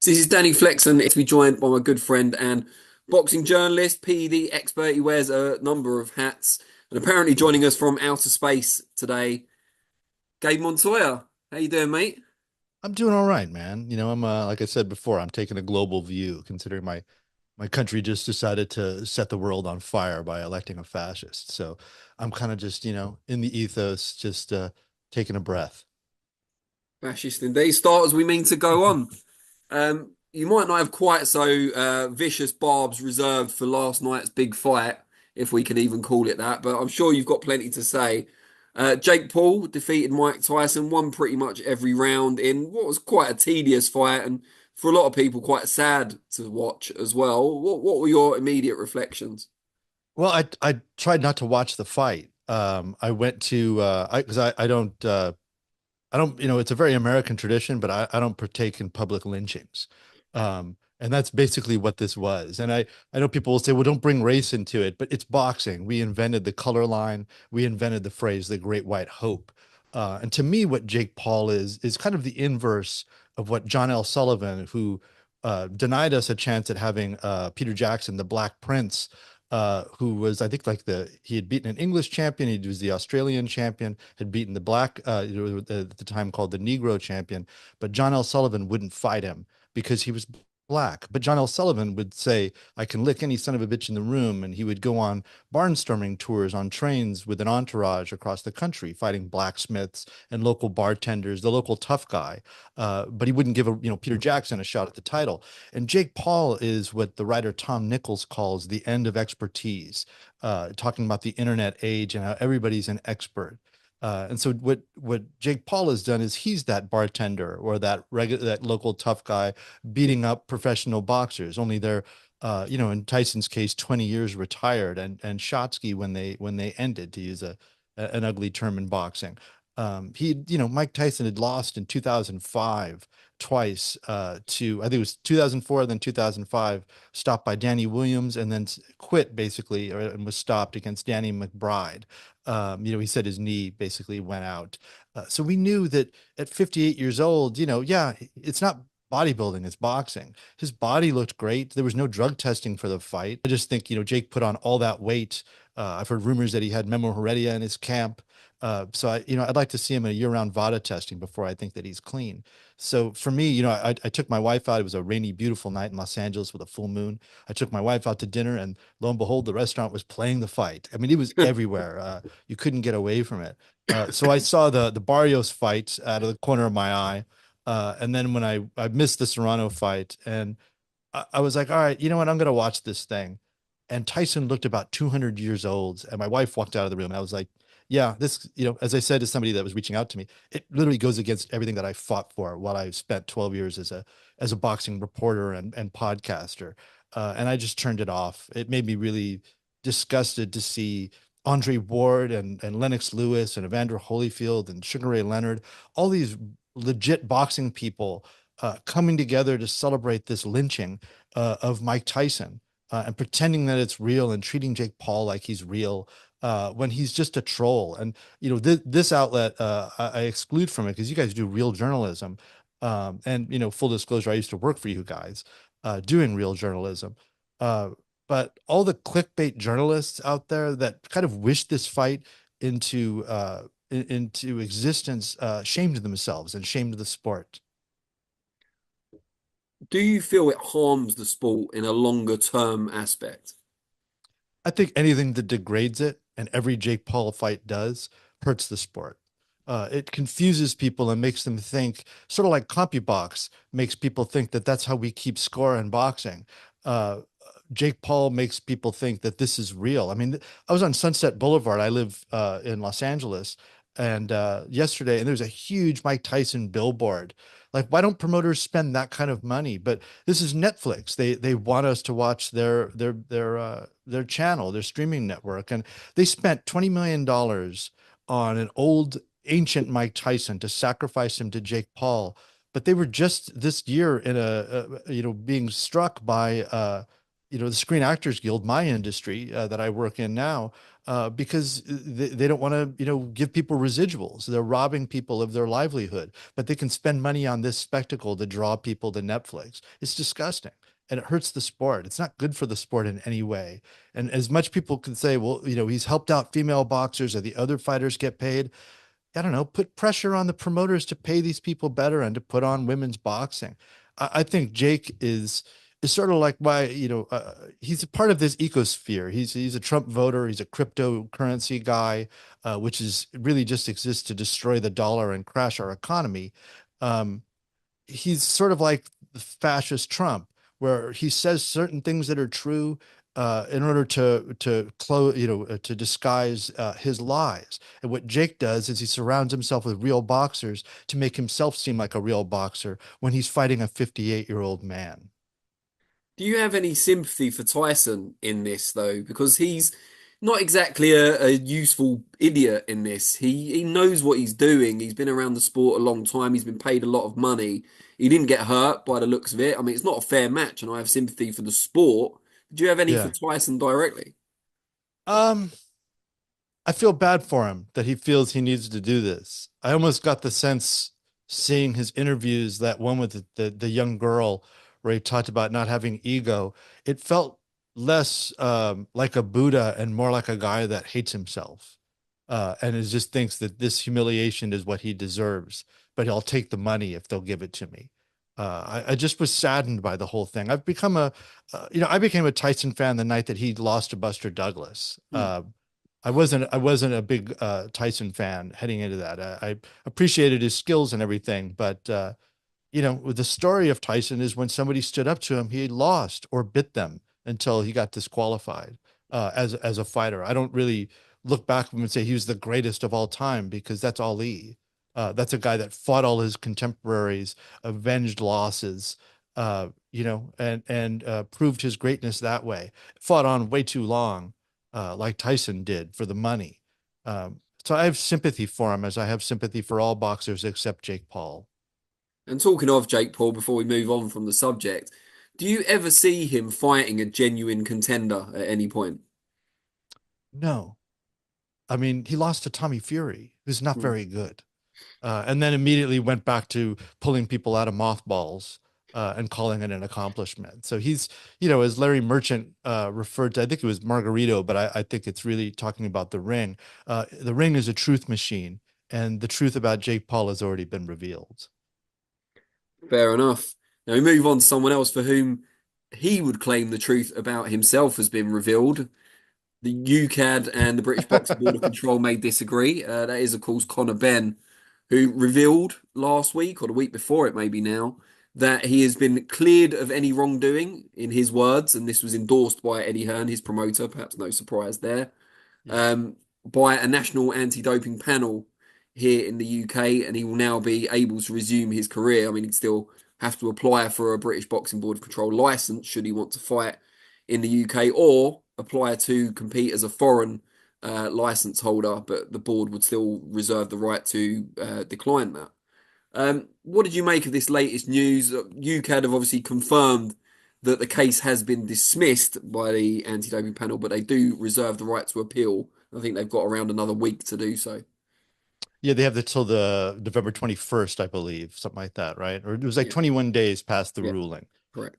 So this is Danny Flexen, to be joined by my good friend and boxing journalist, PED expert. He wears a number of hats, and apparently joining us from outer space today, Gabe Montoya. How you doing, mate? I'm doing all right, man. I'm like I said before, I'm taking a global view, considering my country just decided to set the world on fire by electing a fascist. So I'm kind of just, in the ethos, just taking a breath. Fascist indeed. Start as we mean to go on. You might not have quite so vicious barbs reserved for last night's big fight, if we can even call it that, but I'm sure you've got plenty to say. Jake Paul defeated Mike Tyson, won pretty much every round in what was quite a tedious fight and for a lot of people quite sad to watch as well. What were your immediate reflections? Well, I tried not to watch the fight. I went to I don't, it's a very American tradition, but I don't partake in public lynchings. And that's basically what this was. And I know people will say, well, don't bring race into it, but it's boxing. We invented the color line. We invented the phrase, the great white hope. And to me, what Jake Paul is kind of the inverse of what John L. Sullivan, who denied us a chance at having Peter Jackson, the Black Prince, who was, I think, he had beaten an English champion, he was the Australian champion, had beaten the black, at the time called the Negro champion, but John L. Sullivan wouldn't fight him because he was black. But John L. Sullivan would say, I can lick any son of a bitch in the room. And he would go on barnstorming tours on trains with an entourage across the country, fighting blacksmiths and local bartenders, the local tough guy. But he wouldn't give Peter Jackson a shot at the title. And Jake Paul is what the writer Tom Nichols calls the end of expertise, talking about the internet age and how everybody's an expert. And so what Jake Paul has done is he's that bartender or that local tough guy beating up professional boxers. Only they're in Tyson's case, 20 years retired, and Shotsky when they ended, to use an ugly term in boxing. Mike Tyson had lost in 2005 twice, to, I think it was 2004, then 2005, stopped by Danny Williams, and then quit basically, and was stopped against Danny McBride. He said his knee basically went out. So we knew that at 58 years old, yeah, it's not bodybuilding, it's boxing. His body looked great. There was no drug testing for the fight. I just think, Jake put on all that weight. I've heard rumors that he had Memo Heredia in his camp. So I'd like to see him in a year-round VADA testing before I think that he's clean. So for me, I took my wife out. It was a rainy, beautiful night in Los Angeles with a full moon. I took my wife out to dinner, and lo and behold, the restaurant was playing the fight. I mean, it was everywhere. You couldn't get away from it. So I saw the Barrios fight out of the corner of my eye. And then when I missed the Serrano fight, and I was like, all right, you know what? I'm going to watch this thing. And Tyson looked about 200 years old. And my wife walked out of the room. And I was like, yeah, this, as I said to somebody that was reaching out to me, it literally goes against everything that I fought for while I spent 12 years as a boxing reporter and podcaster. And I just turned it off. It made me really disgusted to see Andre Ward and Lennox Lewis and Evander Holyfield and Sugar Ray Leonard, all these legit boxing people coming together to celebrate this lynching of Mike Tyson, and pretending that it's real and treating Jake Paul like he's real, when he's just a troll. And this outlet, I exclude from it because you guys do real journalism. And full disclosure, I used to work for you guys doing real journalism. Uh, but all the clickbait journalists out there that kind of wish this fight into into existence shamed themselves and shamed the sport. Do you feel it harms the sport in a longer term aspect? I think anything that degrades it, and every Jake Paul fight does, hurts the sport. It confuses people and makes them think, sort of like CompuBox makes people think that that's how we keep score in boxing. Uh, Jake Paul makes people think that this is real. I mean, I was on Sunset Boulevard. I live in Los Angeles, and yesterday, and there's a huge Mike Tyson billboard. Like, why don't promoters spend that kind of money? But this is Netflix. They want us to watch their channel, their streaming network, and they spent $20 million on an old ancient Mike Tyson to sacrifice him to Jake Paul. But they were just this year in being struck by the Screen Actors Guild, my industry that I work in now. because they don't want to, give people residuals. They're robbing people of their livelihood, but they can spend money on this spectacle to draw people to Netflix. It's disgusting. And it hurts the sport. It's not good for the sport in any way. And as much people can say, well, he's helped out female boxers or the other fighters get paid. I don't know, put pressure on the promoters to pay these people better and to put on women's boxing. I think Jake is sort of like why, he's a part of this ecosphere. He's a Trump voter. He's a cryptocurrency guy, which is really just exists to destroy the dollar and crash our economy. Um, he's sort of like the fascist Trump, where he says certain things that are true in order to close, to disguise his lies. And what Jake does is he surrounds himself with real boxers to make himself seem like a real boxer when he's fighting a 58-year-old man. Do you have any sympathy for Tyson in this though? Because he's not exactly a useful idiot in this. He knows what he's doing. He's been around the sport a long time. He's been paid a lot of money. He didn't get hurt by the looks of it. I mean, it's not a fair match, and I have sympathy for the sport. Do you have any for Yeah. Tyson directly? Um, I feel bad for him that he feels he needs to do this. I almost got the sense seeing his interviews, that one with the young girl where he talked about not having ego. It felt less like a Buddha and more like a guy that hates himself and is just thinks that this humiliation is what he deserves, but he'll take the money if they'll give it to me. I just was saddened by the whole thing. I became a Tyson fan the night that he lost to Buster Douglas. Hmm. I wasn't a big Tyson fan heading into that. I appreciated his skills and everything, but the story of Tyson is when somebody stood up to him, he lost or bit them until he got disqualified as a fighter. I don't really look back at him and say he was the greatest of all time because that's Ali. That's a guy that fought all his contemporaries, avenged losses, and proved his greatness that way. Fought on way too long, like Tyson did for the money. So I have sympathy for him as I have sympathy for all boxers except Jake Paul. And talking of Jake Paul, before we move on from the subject, do you ever see him fighting a genuine contender at any point? No, I mean, he lost to Tommy Fury, who's not Hmm. very good. And then immediately went back to pulling people out of mothballs and calling it an accomplishment. So he's, as Larry Merchant referred to, I think it was Margarito, but I think it's really talking about the ring. The ring is a truth machine, and the truth about Jake Paul has already been revealed. Fair enough. Now we move on to someone else for whom he would claim the truth about himself has been revealed. The UCAD and the British Boxing Board of Control may disagree. That is, of course, Conor Benn, who revealed last week or the week before it maybe now that he has been cleared of any wrongdoing in his words, and this was endorsed by Eddie Hearn, his promoter. Perhaps no surprise there. Yeah. um, by a national anti-doping panel here in the UK, and he will now be able to resume his career. I mean, he'd still have to apply for a British Boxing Board of Control license should he want to fight in the UK, or apply to compete as a foreign license holder, but the board would still reserve the right to decline that. What did you make of this latest news? UCAD have obviously confirmed that the case has been dismissed by the anti-doping panel, but they do reserve the right to appeal. I think they've got around another week to do so. Yeah, they have the till the November 21st, I believe, something like that, right? Or it was like Yeah, 21 days past the yeah, ruling. correct.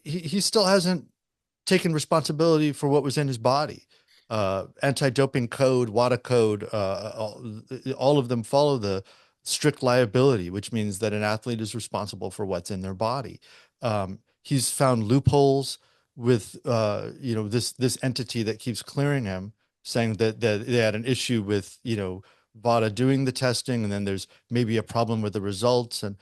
He still hasn't taken responsibility for what was in his body. Anti-doping code, WADA code, all of them follow the strict liability, which means that an athlete is responsible for what's in their body. He's found loopholes with this entity that keeps clearing him, saying that they had an issue with WADA doing the testing, and then there's maybe a problem with the results, and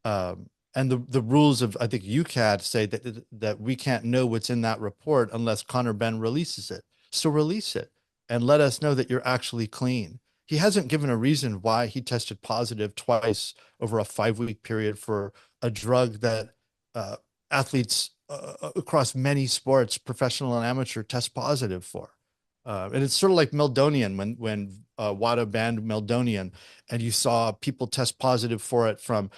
the rules of I think UCAD say that we can't know what's in that report unless Conor Benn releases it. So release it and let us know that you're actually clean. He hasn't given a reason why he tested positive twice over a 5-week period for a drug that uh, athletes across many sports, professional and amateur, test positive for. And it's sort of like Meldonian when WADA banned Meldonian, and you saw people test positive for it from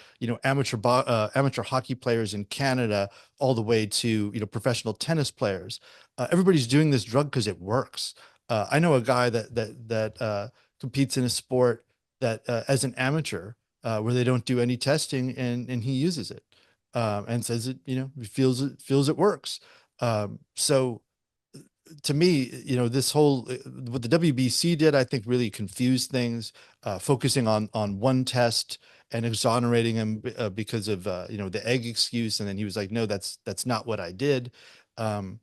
amateur hockey players in Canada all the way to professional tennis players. Everybody's doing this drug because it works. I know a guy that competes in a sport that as an amateur where they don't do any testing, and he uses it and says it, he feels it works. So to me, this whole what the WBC did, I think really confused things, focusing on one test and exonerating him because of the egg excuse, and then he was like, no, that's not what I did. Um,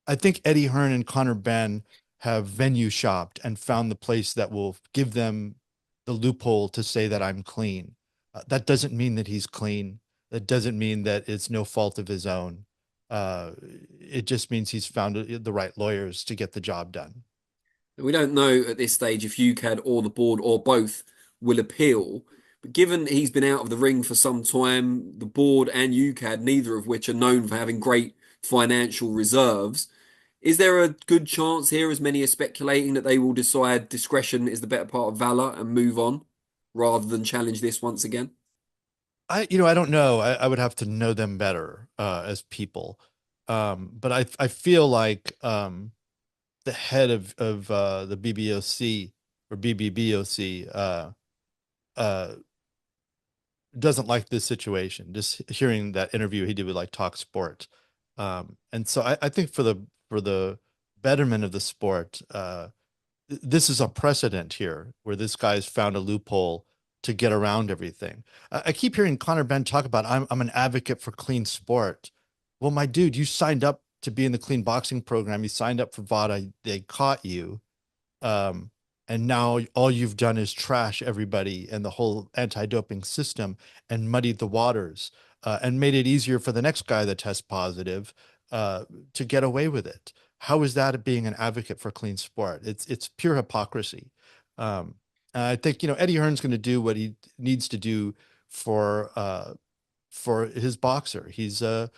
I think Eddie Hearn and Conor Benn have venue shopped and found the place that will give them the loophole to say that I'm clean. That doesn't mean that he's clean. That doesn't mean that it's no fault of his own. Uh, it just means he's found the right lawyers to get the job done. We don't know at this stage if UCAD or the board or both will appeal. But given he's been out of the ring for some time, the board and UCAD, neither of which are known for having great financial reserves, is there a good chance here, as many are speculating, that they will decide discretion is the better part of valor and move on rather than challenge this once again? I don't know. I would have to know them better as people. But I feel like the head of the BBOC or BBBOC uh, doesn't like this situation. Just hearing that interview he did with like Talk Sport, and so I think for the betterment of the sport, this is a precedent here where this guy's found a loophole to get around everything. I keep hearing Conor Benn talk about I'm an advocate for clean sport. Well, my dude, you signed up to be in the clean boxing program. You signed up for VADA. They caught you. Um, and now all you've done is trash everybody and the whole anti-doping system and muddied the waters and made it easier for the next guy that tests positive uh, to get away with it. How is that being an advocate for clean sport? It's pure hypocrisy. And I think Eddie Hearn's going to do what he needs to do for for his boxer. He's a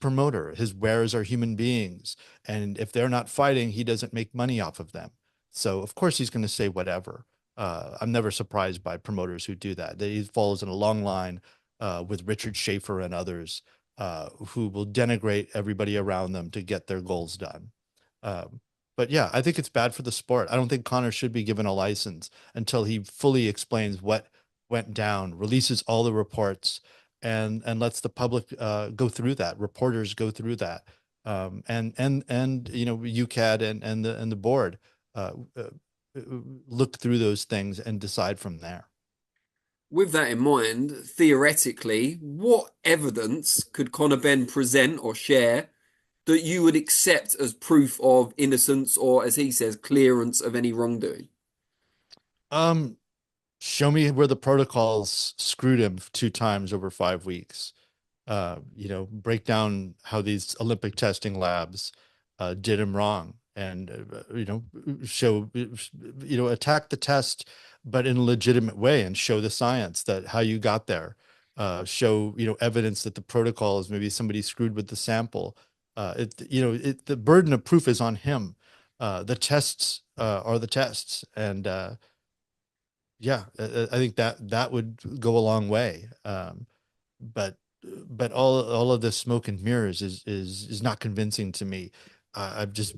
promoter. His wares are human beings, and if they're not fighting, he doesn't make money off of them. So of course he's going to say whatever. I'm never surprised by promoters who do that. He follows in a long line with Richard Schaefer and others who will denigrate everybody around them to get their goals done. Um, but yeah, I think it's bad for the sport. I don't think Connor should be given a license until he fully explains what went down, releases all the reports, and lets the public go through that. Reporters go through that, and UCAD and the board uh, uh, look through those things and decide from there. With that in mind, theoretically, what evidence could Conor Benn present or share that you would accept as proof of innocence or, as he says, clearance of any wrongdoing? Um, Show me where the protocols screwed him 2 times over 5 weeks. Break down how these Olympic testing labs did him wrong, and show, attack the test, but in a legitimate way, and show the science that how you got there. Show evidence that the protocol is maybe somebody screwed with the sample. The burden of proof is on him. The tests are the tests, and yeah, I think that would go a long way. But but all of this smoke and mirrors is not convincing to me. I've just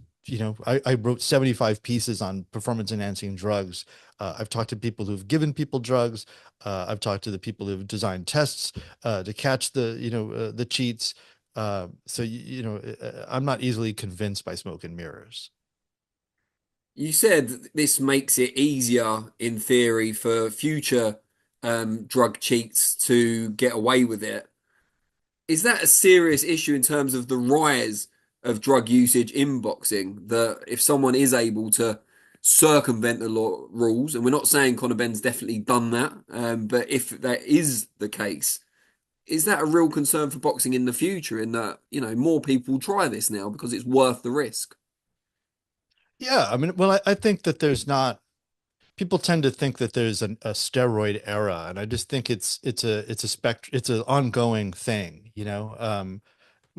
I wrote 75 pieces on performance enhancing drugs. I've talked to people who've given people drugs. I've talked to the people who've designed tests to catch the cheats. So I'm not easily convinced by smoke and mirrors. You said this makes it easier, in theory, for future drug cheats to get away with it. Is that a serious issue in terms of the rise of drug usage in boxing? That if someone is able to circumvent the law rules, and we're not saying Conor Benn's definitely done that, but if that is the case, is that a real concern for boxing in the future? In that, more people try this now because it's worth the risk. Yeah, I mean, well, I think that there's not people tend to think that there's a steroid era, and I just think it's an ongoing thing.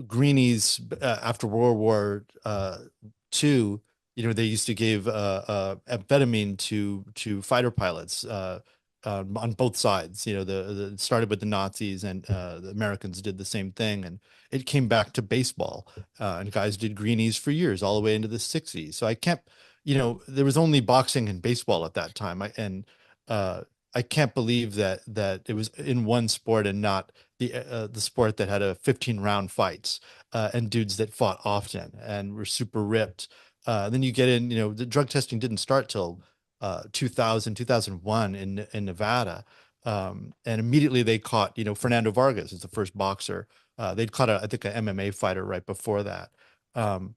Greenies after World War II, they used to give amphetamine to fighter pilots on both sides. It started with the Nazis, and the Americans did the same thing, and it came back to baseball, and guys did greenies for years, all the way into the '60s. So I can't there was only boxing and baseball at that time. Uh, I can't believe that it was in one sport and not the sport that had a 15 round fights and dudes that fought often and were super ripped. Then you get in, the drug testing didn't start till 2000, 2001 in Nevada. And immediately they caught, Fernando Vargas is the first boxer. They'd caught, I think, an MMA fighter right before that. Um,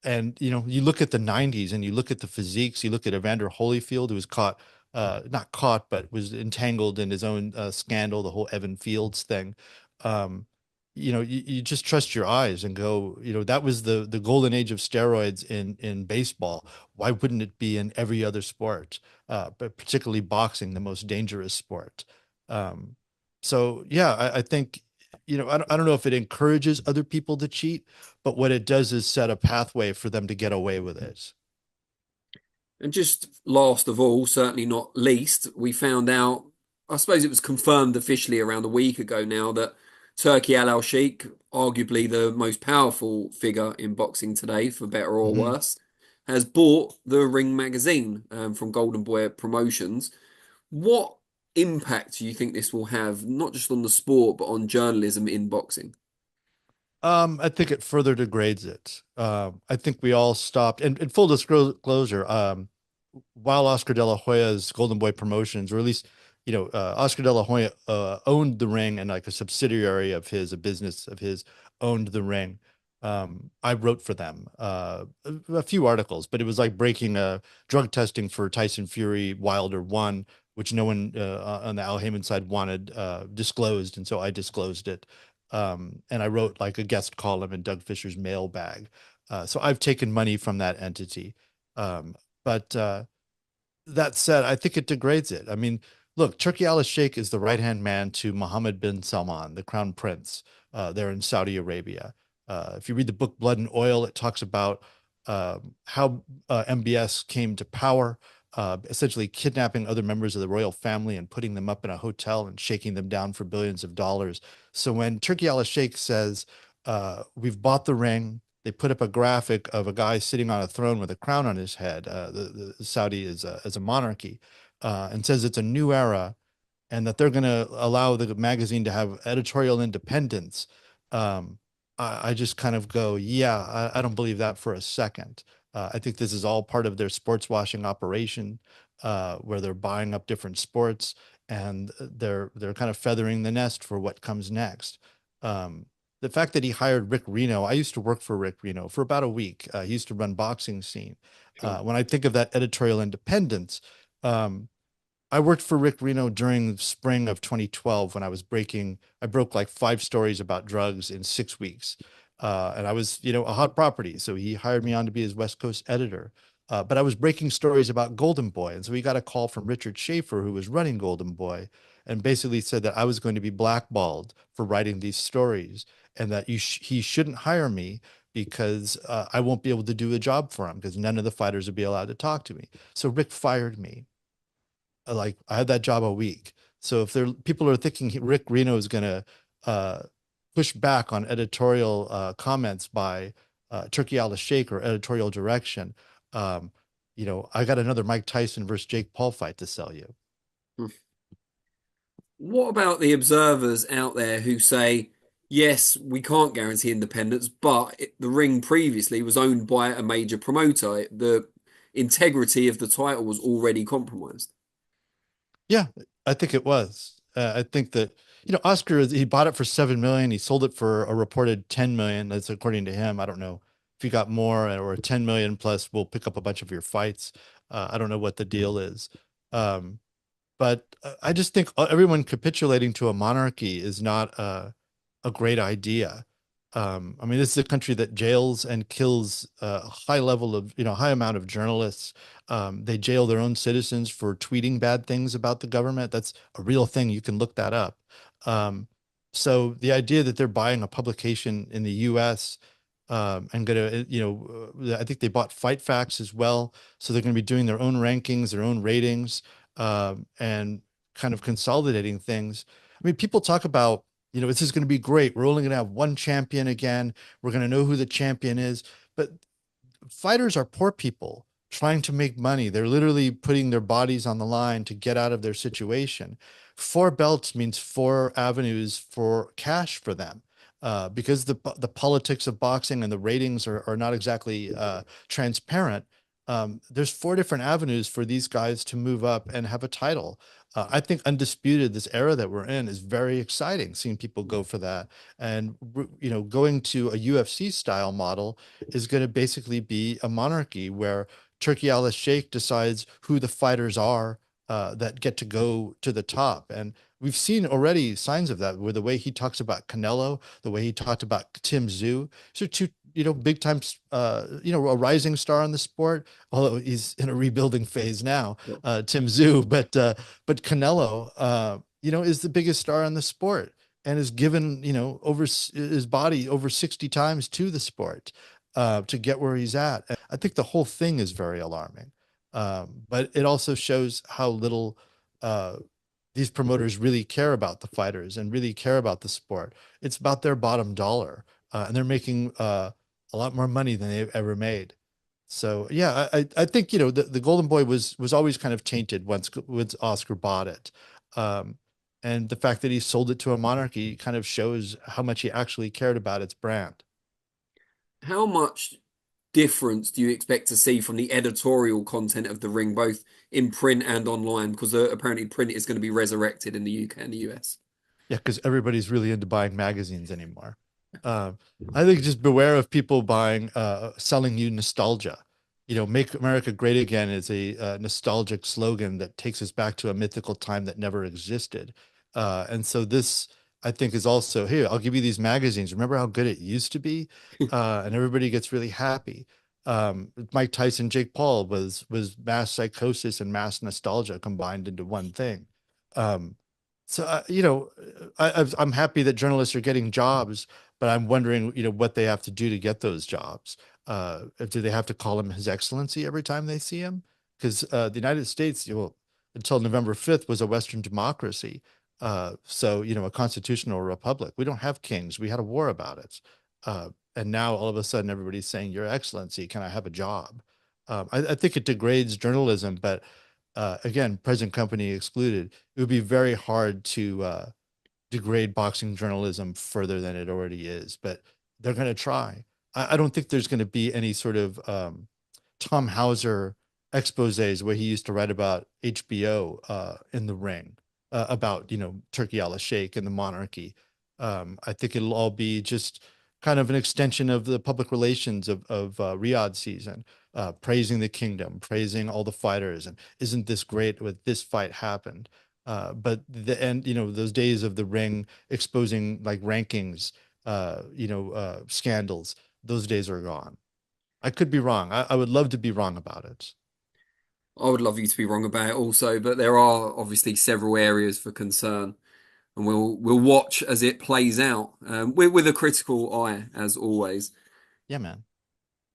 and you look at the 90s and you look at the physiques, you look at Evander Holyfield, who was caught, not caught, but was entangled in his own scandal, the whole Evan Fields thing. um, you just trust your eyes and go, that was the golden age of steroids in baseball. Why wouldn't it be in every other sport, but particularly boxing, the most dangerous sport? um, so yeah, I think, I don't know if it encourages other people to cheat, but what it does is set a pathway for them to get away with it. And just last of all, certainly not least, we found out, I suppose it was confirmed officially around a week ago now, that Turki Al Sheikh, arguably the most powerful figure in boxing today, for better or Mhm. worse, has bought the Ring magazine from Golden Boy Promotions. What impact do you think this will have, not just on the sport, but on journalism in boxing? I think it further degrades it. I think we all stopped. And full disclosure, while Oscar De La Hoya's Golden Boy Promotions, or at least, Oscar De La Hoya owned the ring, and like a subsidiary of his, a business of his, owned the ring. I wrote for them a few articles, but it was like breaking drug testing for Tyson Fury Wilder 1, which no one on the Al Heyman side wanted disclosed, and so I disclosed it. And I wrote like a guest column in Doug Fisher's mailbag. So I've taken money from that entity. But that said, I think it degrades it. I mean, look, Turki Al Sheikh is the right hand man to Mohammed bin Salman, the crown prince there in Saudi Arabia. If you read the book Blood and Oil, it talks about how MBS came to power, essentially kidnapping other members of the royal family and putting them up in a hotel and shaking them down for billions of dollars. So when Turki Al Sheikh says, we've bought the ring, they put up a graphic of a guy sitting on a throne with a crown on his head. The Saudi is a monarchy, and says it's a new era, and that they're going to allow the magazine to have editorial independence. I just kind of go, yeah, I don't believe that for a second. I think this is all part of their sports washing operation, where they're buying up different sports, and they're kind of feathering the nest for what comes next. Um, the fact that he hired Rick Reno, I used to work for Rick Reno for about a week. He used to run Boxing Scene. Sure. When I think of that editorial independence, um, I worked for Rick Reno during the spring of 2012 when I broke like 5 stories about drugs in 6 weeks. And I was, a hot property. So he hired me on to be his West Coast editor. But I was breaking stories about Golden Boy. And so he got a call from Richard Schaefer, who was running Golden Boy, and basically said that I was going to be blackballed for writing these stories, and that he shouldn't hire me because I won't be able to do a job for him because none of the fighters would be allowed to talk to me. So Rick fired me. Like I had that job a week. So if people are thinking Rick Reno is going to push back on editorial comments by Turki Al Sheikh or editorial direction, um, I got another Mike Tyson versus Jake Paul fight to sell you. What about the observers out there who say, yes, we can't guarantee independence, but the ring previously was owned by a major promoter. The integrity of the title was already compromised. Yeah, I think it was. I think that, Oscar, he bought it for 7 million. He sold it for a reported 10 million. That's according to him. I don't know if he got more, or 10 million plus we'll pick up a bunch of your fights. I don't know what the deal is. Um, but I just think everyone capitulating to a monarchy is not a great idea. I mean, this is a country that jails and kills a high level of, high amount of journalists. They jail their own citizens for tweeting bad things about the government. That's a real thing. You can look that up. Um, so the idea that they're buying a publication in the U.S. And going to, I think they bought Fight Facts as well. So they're going to be doing their own rankings, their own ratings, and kind of consolidating things. I mean, people talk about, this is going to be great. We're only going to have one champion again. We're going to know who the champion is. But fighters are poor people trying to make money. They're literally putting their bodies on the line to get out of their situation. Four belts means four avenues for cash for them. Because the politics of boxing and the ratings are not exactly transparent, there's four different avenues for these guys to move up and have a title. I think undisputed, this era that we're in is very exciting, seeing people go for that. And going to a UFC style model is going to basically be a monarchy where Turkey al-Sheikh decides who the fighters are that get to go to the top. And we've seen already signs of that, where the way he talks about Canelo, the way he talked about Tim Tszyu, so two, big time, a rising star in the sport, although he's in a rebuilding phase now, Tim Tszyu, but Canelo, is the biggest star in the sport and is given, over his body over 60 times to the sport to get where he's at. And I think the whole thing is very alarming. But it also shows how little these promoters really care about the fighters and really care about the sport. It's about their bottom dollar, and they're making a lot more money than they've ever made. So yeah, I think the Golden Boy was always kind of tainted once Oscar bought it, and the fact that he sold it to a monarchy kind of shows how much he actually cared about its brand. How much difference do you expect to see from the editorial content of the ring, both in print and online? Because apparently print is going to be resurrected in the UK and the US. Yeah, because everybody's really into buying magazines anymore. Um, I think just beware of people selling you nostalgia. Make America great again is a nostalgic slogan that takes us back to a mythical time that never existed. And so this, I think, is also here. I'll give you these magazines. Remember how good it used to be? And everybody gets really happy. Mike Tyson, Jake Paul was mass psychosis and mass nostalgia combined into one thing. Um, so, I'm happy that journalists are getting jobs, but I'm wondering, what they have to do to get those jobs. Do they have to call him His Excellency every time they see him? Because the United States, until November 5th, was a Western democracy. So, a constitutional republic. We don't have kings. We had a war about it. And now all of a sudden, everybody's saying, Your Excellency, can I have a job? I think it degrades journalism, but again, present company excluded, it would be very hard to degrade boxing journalism further than it already is. But they're going to try. I don't think there's going to be any sort of Tom Hauser exposés where he used to write about HBO in the ring about Turkey al-Sheikh and the monarchy. I think it'll all be just kind of an extension of the public relations of Riyadh season, praising the kingdom, praising all the fighters, and isn't this great what this fight happened? But the end, those days of the ring exposing like rankings, scandals, those days are gone. I could be wrong. I would love to be wrong about it. I would love you to be wrong about it also, but there are obviously several areas for concern, and we'll watch as it plays out with a critical eye, as always. Yeah, man.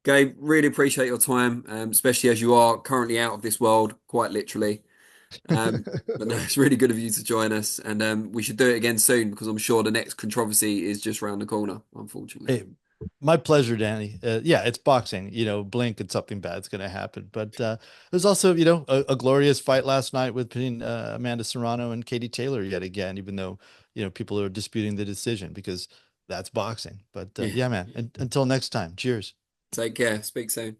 Gabe, really appreciate your time, especially as you are currently out of this world, quite literally. But no, it's really good of you to join us, and we should do it again soon because I'm sure the next controversy is just around the corner, unfortunately. Hey, my pleasure, Danny. Yeah, it's boxing. Blink and something bad's going to happen. But there's also, a glorious fight last night between Amanda Serrano and Katie Taylor yet again, even though, people are disputing the decision because that's boxing. But Yeah. yeah, man. And until next time, cheers. Take care. Speak soon.